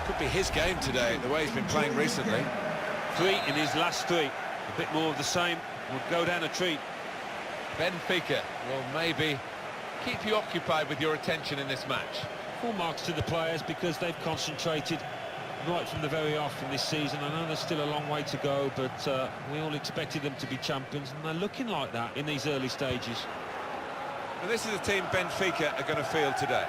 Could be his game today, the way he's been playing recently. 3 in his last 3. A bit more of the same would go down a treat. Benfica will maybe keep you occupied with your attention in this match. Full marks to the players because they've concentrated right from the very off in this season. I know there's still a long way to go, but we all expected them to be champions, and they're looking like that in these early stages. And this is a team Benfica are going to field today.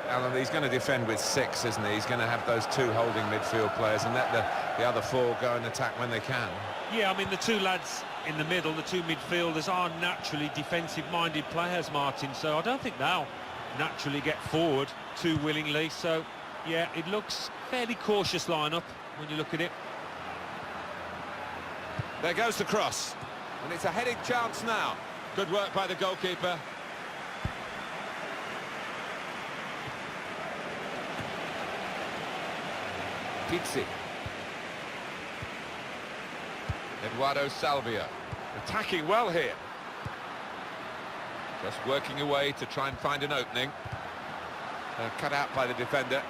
Alan, he's going to defend with 6, isn't he? He's going to have those 2 holding midfield players and let the other 4 go and attack when they can. Yeah, I mean, the 2 lads in the middle, the 2 midfielders, are naturally defensive-minded players, Martin, so I don't think they'll naturally get forward too willingly. So, yeah, it looks fairly cautious lineup when you look at it. There goes the cross, and it's a heading chance now. Good work by the goalkeeper. Pizzi. Eduardo Salvia. Attacking well here. Just working away to try and find an opening. Cut out by the defender.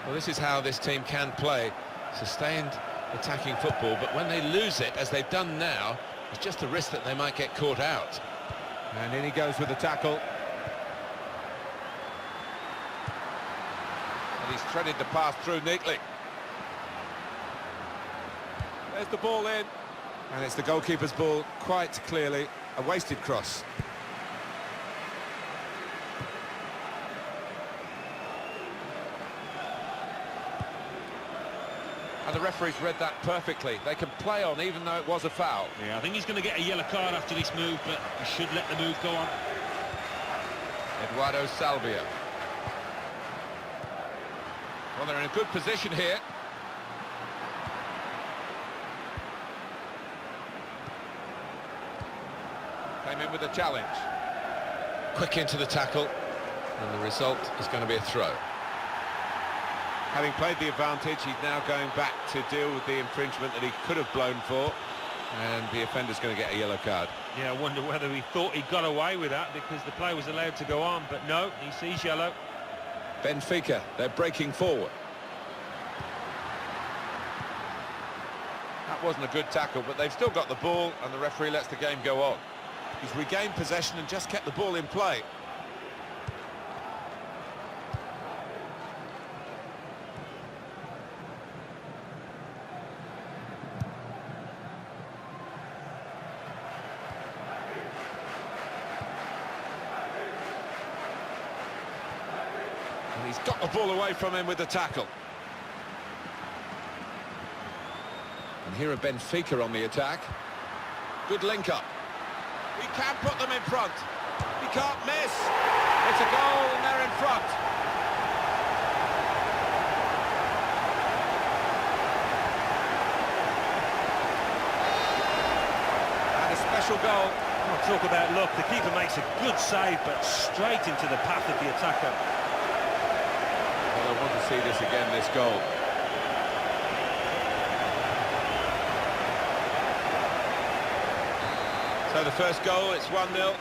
Well, this is how this team can play. Sustained attacking football, but when they lose it, as they've done now, it's just a risk that they might get caught out. And in he goes with the tackle. And he's threaded the pass through neatly. There's the ball in. And it's the goalkeeper's ball, quite clearly a wasted cross. And the referee's read that perfectly. They can play on even though it was a foul. Yeah, I think he's going to get a yellow card after this move, but he should let the move go on. Eduardo Salvia. Well, they're in a good position here. Came in with a challenge. Quick into the tackle. And the result is going to be a throw. Having played the advantage, he's now going back to deal with the infringement that he could have blown for. And the offender's going to get a yellow card. Yeah, I wonder whether he thought he got away with that because the play was allowed to go on, but no, he sees yellow. Benfica, they're breaking forward. That wasn't a good tackle, but they've still got the ball, and the referee lets the game go on. He's regained possession and just kept the ball in play. And he's got the ball away from him with the tackle. And here are Benfica on the attack. Good link-up. He can put them in front. He can't miss. It's a goal and they're in front. And a special goal. Oh, talk about luck. The keeper makes a good save, but straight into the path of the attacker. Well, I want to see this again, this goal. So the first goal, it's 1-0.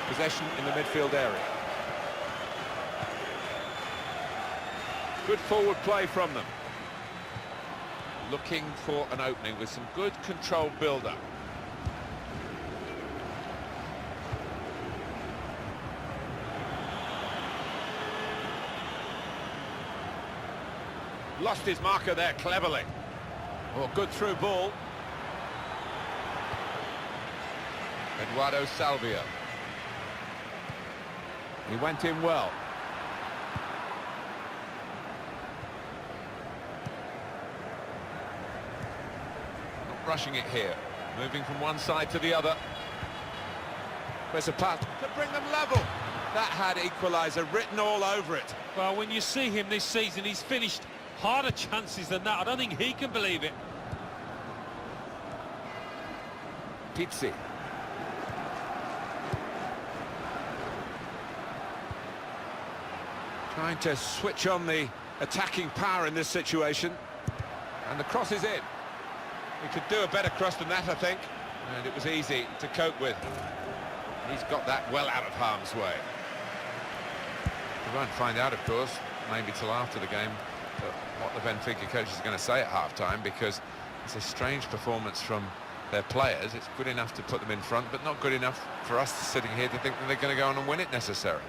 Possession in the midfield area. Good forward play from them. Looking for an opening with some good controlled build-up. Lost his marker there cleverly. Oh, good through ball. Eduardo Salvia. He went in well. Not rushing it here. Moving from one side to the other. There's a pass to bring them level. That had equaliser written all over it. Well, when you see him this season, he's finished harder chances than that. I don't think he can believe it. Pizzi. Trying to switch on the attacking power in this situation. And the cross is in. He could do a better cross than that, I think. And it was easy to cope with. He's got that well out of harm's way. We won't find out, of course, maybe till after the game, but what the Benfica coach is going to say at half-time, because it's a strange performance from their players. It's good enough to put them in front, but not good enough for us sitting here to think that they're going to go on and win it necessarily.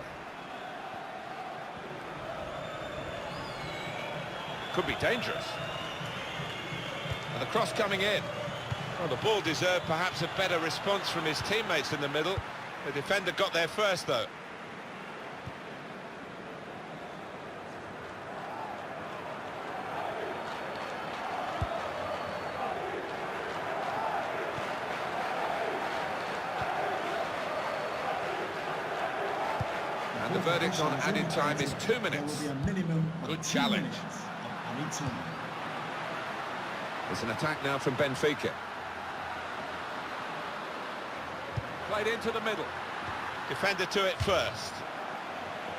Could be dangerous. And the cross coming in. Well, the ball deserved perhaps a better response from his teammates in the middle. The defender got there first, though. And the verdict on added time is 2 minutes. Good challenge. It's an attack now from Benfica. Played into the middle. Defender to it first.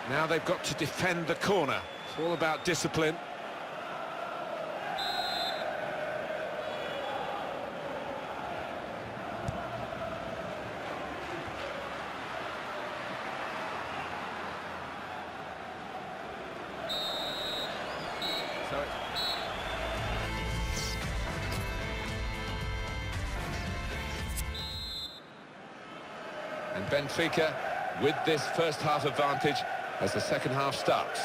Now they've got to defend the corner. It's all about discipline. And Benfica with this first half advantage as the second half starts.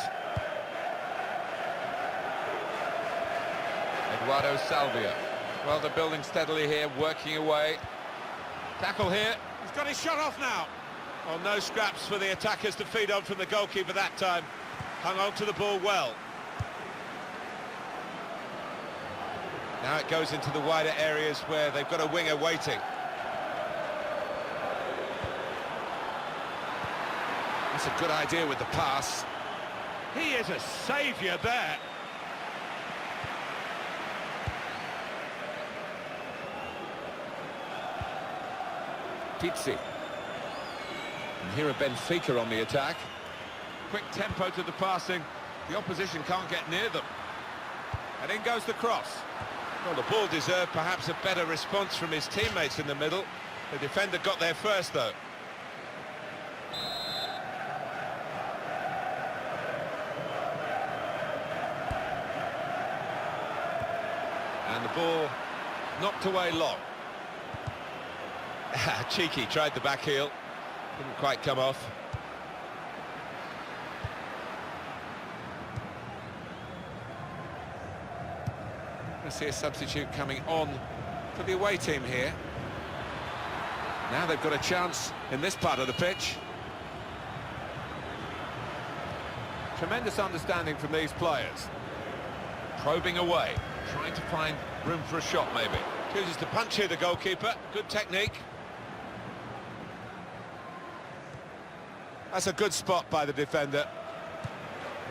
Eduardo Salvio. Well, they're building steadily here, working away. Tackle here. He's got his shot off now. Oh, no scraps for the attackers to feed on from the goalkeeper that time. Hung on to the ball well. Now it goes into the wider areas where they've got a winger waiting. That's a good idea with the pass. He is a saviour there. Pizzi. And here are Benfica on the attack. Quick tempo to the passing. The opposition can't get near them. And in goes the cross. Well, the ball deserved perhaps a better response from his teammates in the middle. The defender got there first, though. And the ball knocked away long. Cheeky tried the back heel. Didn't quite come off. I see a substitute coming on for the away team here. Now they've got a chance in this part of the pitch. Tremendous understanding from these players. Probing away, trying to find room for a shot maybe. Chooses to punch here, the goalkeeper. Good technique. That's a good spot by the defender.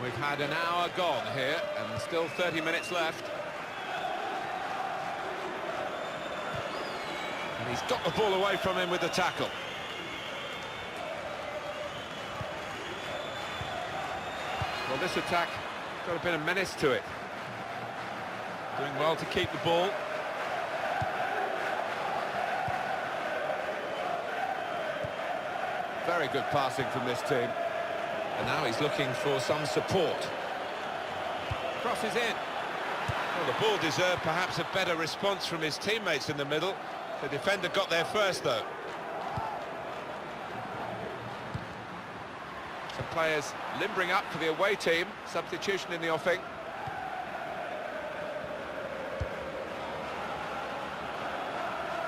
We've had an hour gone here and still 30 minutes left. And he's got the ball away from him with the tackle. Well, this attack got a bit of menace to it. Doing well to keep the ball. Very good passing from this team. And now he's looking for some support. Crosses in. Well, the ball deserved perhaps a better response from his teammates in the middle. The defender got there first, though. Some players limbering up for the away team. Substitution in the offing.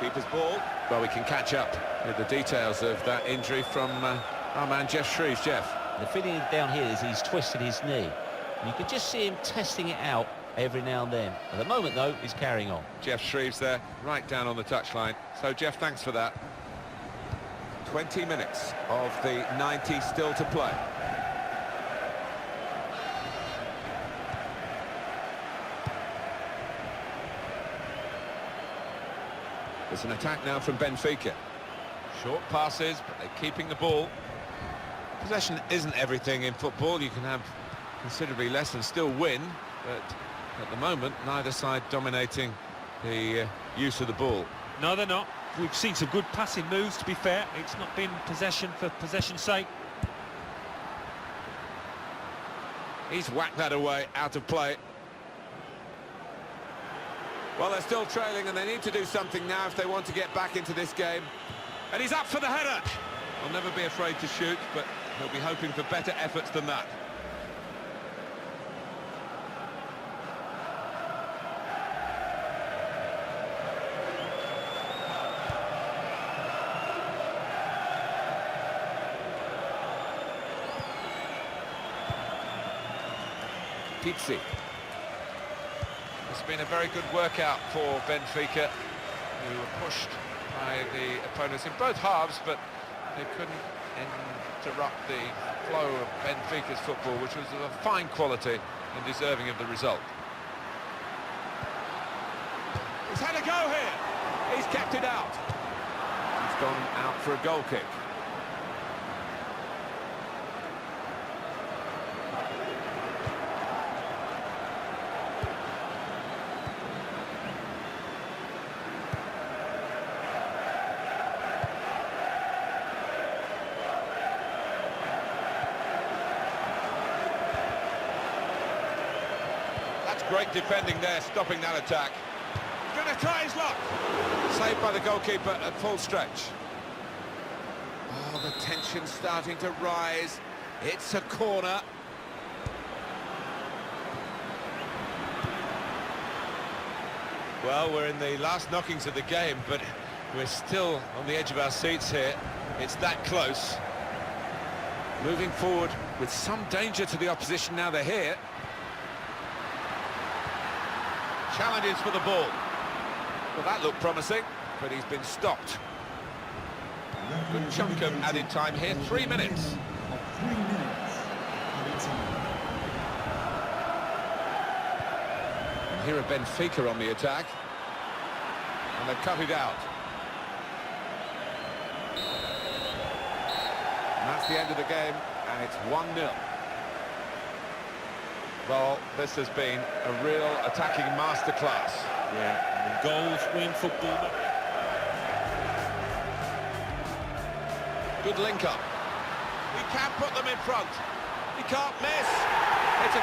Keeper's ball. Well, we can catch up with the details of that injury from our man Jeff Shreves. Jeff. The feeling down here is he's twisted his knee. You can just see him testing it out every now and then. At the moment, though, he's carrying on. Jeff Shreves there, right down on the touchline. So, Jeff, thanks for that. 20 minutes of the 90 still to play. It's an attack now from Benfica. Short passes, but they're keeping the ball. Possession isn't everything in football. You can have considerably less and still win, but at the moment, neither side dominating the use of the ball. No, they're not. we've seen some good passing moves, to be fair. It's not been possession for possession's sake. He's whacked that away, out of play. Well, they're still trailing and they need to do something now if they want to get back into this game. And he's up for the header. He'll never be afraid to shoot, but he'll be hoping for better efforts than that. Pizzi. It's been a very good workout for Benfica, who were pushed by the opponents in both halves, but they couldn't interrupt the flow of Benfica's football, which was of a fine quality and deserving of the result. He's had a go here. He's kept it out. He's gone out for a goal kick. Great defending there, stopping that attack. He's going to try his luck. Saved by the goalkeeper at full stretch. Oh, the tension's starting to rise. It's a corner. Well, we're in the last knockings of the game, but we're still on the edge of our seats here. It's that close. Moving forward with some danger to the opposition now they're here. Challenges for the ball. Well, that looked promising, but he's been stopped. Good chunk of added time here, 3 minutes. And here are Benfica on the attack. And they've cut it out. And that's the end of the game, and it's 1-0. Well, this has been a real attacking masterclass. Yeah, goals win football. Good link-up. He can put them in front. He can't miss. It's a